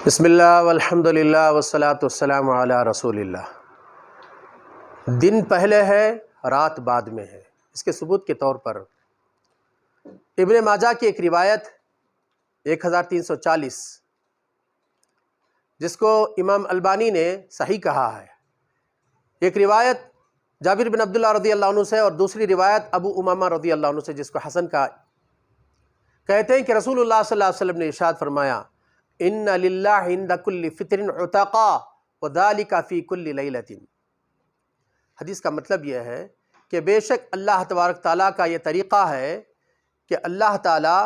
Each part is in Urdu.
بسم اللہ والحمد للہ والصلاة والسلام علی رسول اللہ۔ دن پہلے ہے، رات بعد میں ہے۔ اس کے ثبوت کے طور پر ابن ماجہ کی ایک روایت 1340 جس کو امام البانی نے صحیح کہا ہے، ایک روایت جابر بن عبداللہ رضی اللہ عنہ سے اور دوسری روایت ابو امامہ رضی اللہ عنہ سے جس کو حسن کہا، کہتے ہیں کہ رسول اللہ صلی اللہ علیہ وسلم نے ارشاد فرمایا ان للہ عند کل فطر عتقاء وذلک فی کل لیلۃ۔ حدیث کا مطلب یہ ہے کہ بے شک اللہ تبارک تعالیٰ کا یہ طریقہ ہے کہ اللہ تعالیٰ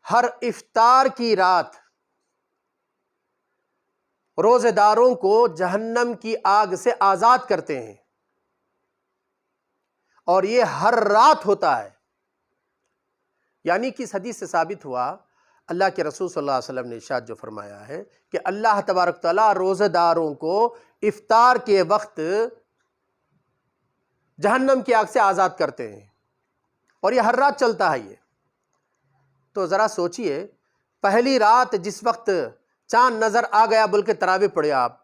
ہر افطار کی رات روزے داروں کو جہنم کی آگ سے آزاد کرتے ہیں، اور یہ ہر رات ہوتا ہے۔ یعنی کہ اس حدیث سے ثابت ہوا اللہ کے رسول صلی اللہ علیہ وسلم نے ارشاد جو فرمایا ہے کہ اللہ تبارک تعالیٰ روزہ داروں کو افطار کے وقت جہنم کی آگ سے آزاد کرتے ہیں، اور یہ ہر رات چلتا ہے۔ یہ تو ذرا سوچئے، پہلی رات جس وقت چاند نظر آ گیا بلکہ تراویح پڑھے آپ،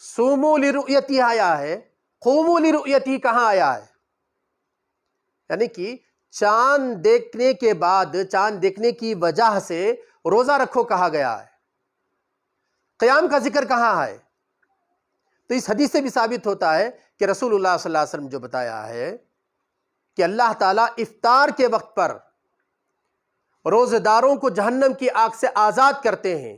صوموا لرؤیتہ آیا ہے، قوموا لرؤیتہ کہاں آیا ہے؟ یعنی کہ چاند دیکھنے کے بعد، چاند دیکھنے کی وجہ سے روزہ رکھو کہا گیا ہے، قیام کا ذکر کہاں ہے؟ تو اس حدیث سے بھی ثابت ہوتا ہے کہ رسول اللہ صلی اللہ علیہ وسلم جو بتایا ہے کہ اللہ تعالیٰ افطار کے وقت پر روزہ داروں کو جہنم کی آگ سے آزاد کرتے ہیں،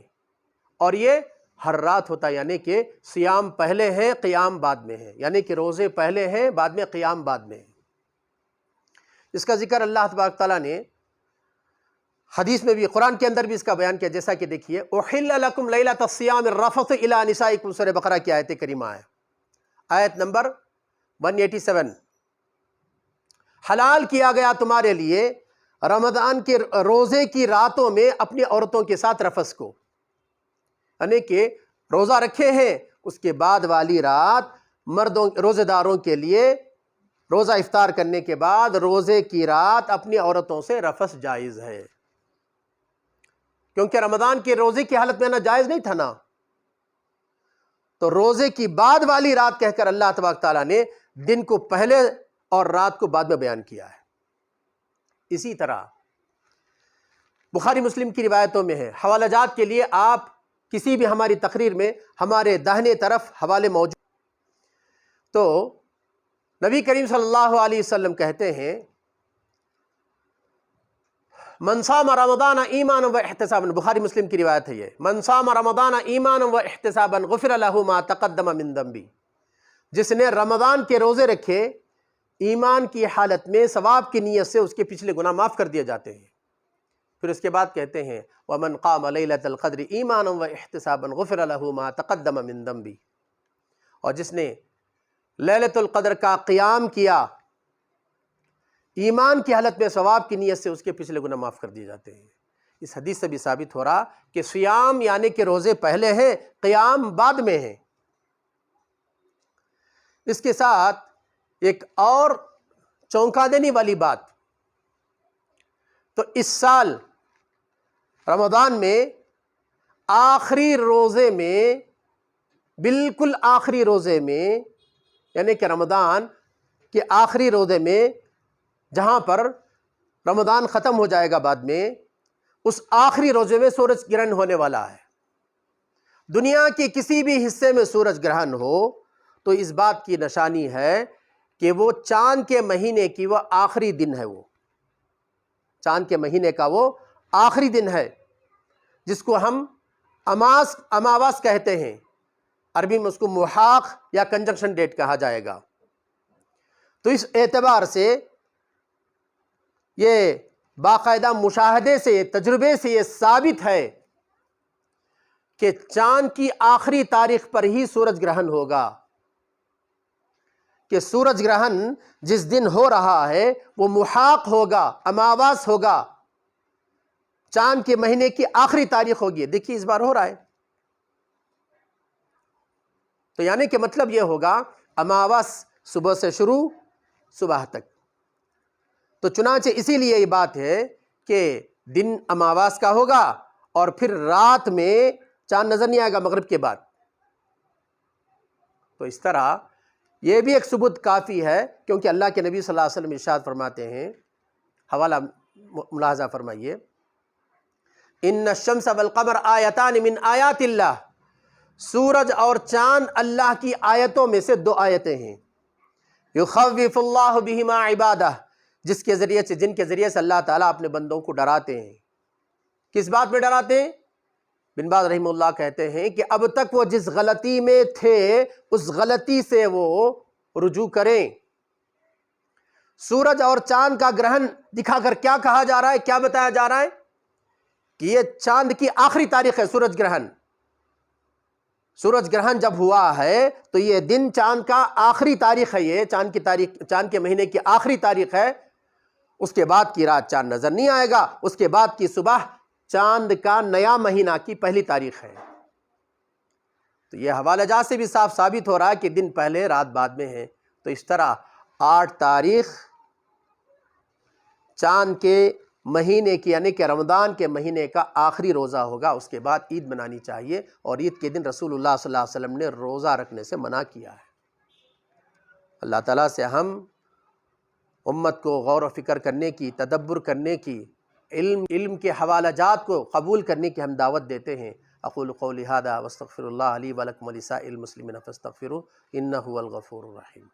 اور یہ ہر رات ہوتا ہے۔ یعنی کہ صیام پہلے ہیں، قیام بعد میں ہے، یعنی کہ روزے پہلے ہیں، بعد میں قیام بعد میں ہے۔ اس کا ذکر اللہ تبارک تعالیٰ نے حدیث میں بھی، قرآن کے اندر بھی اس کا بیان کیا، جیسا کہ دیکھیے احل لکم لیلۃ الصیام الرفث الی نسائکم، سورہ بقرہ کی آیت کریمہ ہے، آیت نمبر 187۔ حلال کیا گیا تمہارے لیے رمضان کے روزے کی راتوں میں اپنی عورتوں کے ساتھ رفث کو، یعنی کہ روزہ رکھے ہیں اس کے بعد والی رات مردوں روزے داروں کے لیے، روزہ افطار کرنے کے بعد روزے کی رات اپنی عورتوں سے رفث جائز ہے، کیونکہ رمضان کے روزے کی حالت میں نا جائز نہیں تھا نا، تو روزے کی بعد والی رات کہہ کر اللہ تبارک تعالیٰ نے دن کو پہلے اور رات کو بعد میں بیان کیا ہے۔ اسی طرح بخاری مسلم کی روایتوں میں ہے، حوالہ جات کے لیے آپ کسی بھی ہماری تقریر میں ہمارے داہنے طرف حوالے موجود۔ تو نبی کریم صلی اللہ علیہ وسلم کہتے ہیں من صام رمضان ایمانا و احتسابا، بخاری مسلم کی روایت ہے یہ، من صام رمضان ایمانا و احتسابا غفر له ما تقدم من ذنبہ، جس نے رمضان کے روزے رکھے ایمان کی حالت میں ثواب کی نیت سے، اس کے پچھلے گناہ معاف کر دیے جاتے ہیں۔ پھر اس کے بعد کہتے ہیں ومن قام لیلۃ القدر ایمانا و احتسابا غفر له ما تقدم من ذنبہ، اور جس نے لیلۃ القدر کا قیام کیا ایمان کی حالت میں ثواب کی نیت سے، اس کے پچھلے گناہ معاف کر دیے جاتے ہیں۔ اس حدیث سے بھی ثابت ہو رہا کہ صیام یعنی کہ روزے پہلے ہیں، قیام بعد میں ہیں۔ اس کے ساتھ ایک اور چونکا دینے والی بات، تو اس سال رمضان میں آخری روزے میں، بالکل آخری روزے میں، یعنی کہ رمضان کے آخری روزے میں جہاں پر رمضان ختم ہو جائے گا بعد میں، اس آخری روزے میں سورج گرہن ہونے والا ہے۔ دنیا کے کسی بھی حصے میں سورج گرہن ہو تو اس بات کی نشانی ہے کہ وہ چاند کے مہینے کی وہ آخری دن ہے، وہ چاند کے مہینے کا وہ آخری دن ہے، جس کو ہم اماواس کہتے ہیں، عربی میں اس کو محاق یا کنجنکشن ڈیٹ کہا جائے گا۔ تو اس اعتبار سے یہ باقاعدہ مشاہدے سے، تجربے سے یہ ثابت ہے کہ چاند کی آخری تاریخ پر ہی سورج گرہن ہوگا، کہ سورج گرہن جس دن ہو رہا ہے وہ محاق ہوگا، اماواس ہوگا، چاند کے مہینے کی آخری تاریخ ہوگی۔ دیکھیے اس بار ہو رہا ہے، تو یعنی کہ مطلب یہ ہوگا اماواس صبح سے شروع صبح تک۔ تو چنانچہ اسی لیے یہ بات ہے کہ دن اماواس کا ہوگا اور پھر رات میں چاند نظر نہیں آئے گا مغرب کے بعد. تو اس طرح یہ بھی ایک ثبوت کافی ہے، کیونکہ اللہ کے نبی صلی اللہ علیہ وسلم ارشاد فرماتے ہیں، حوالہ ملاحظہ فرمائیے، ان الشمس والقمر آیتان من آیات اللہ، سورج اور چاند اللہ کی آیتوں میں سے 2 آیتیں ہیں، یخوف اللہ بہما عبادہ، جن کے ذریعے سے اللہ تعالیٰ اپنے بندوں کو ڈراتے ہیں. کس بات میں ڈراتے ہیں؟ بن باز رحمہ اللہ کہتے ہیں کہ اب تک وہ جس غلطی میں تھے اس غلطی سے وہ رجوع کریں. سورج اور چاند کا گرہن دکھا کر کیا کہا جا رہا ہے، کیا بتایا جا رہا ہے کہ یہ چاند کی آخری تاریخ ہے. سورج گرہن جب ہوا ہے تو یہ دن چاند کا آخری تاریخ ہے، یہ چاند کے مہینے کی آخری تاریخ ہے. اس کے بعد کی رات چاند نظر نہیں آئے گا، اس کے بعد کی صبح چاند کا نیا مہینہ کی پہلی تاریخ ہے. تو یہ حوالہ جات سے بھی صاف ثابت ہو رہا ہے کہ دن پہلے رات بعد میں ہے. تو اس طرح 8 تاریخ چاند کے مہینے کی، یعنی کہ رمضان کے مہینے کا آخری روزہ ہوگا. اس کے بعد عید منانی چاہیے، اور عید کے دن رسول اللہ صلی اللہ علیہ وسلم نے روزہ رکھنے سے منع کیا ہے. اللہ تعالیٰ سے ہم امت کو غور و فکر کرنے کی، تدبر کرنے کی، علم کے حوالہ جات کو قبول کرنے کی ہم دعوت دیتے ہیں. اقول قولی ھذا واستغفر اللہ لی ولکم ولسائر المسلمین فاستغفروہ انہ هو الغفور الرحیم.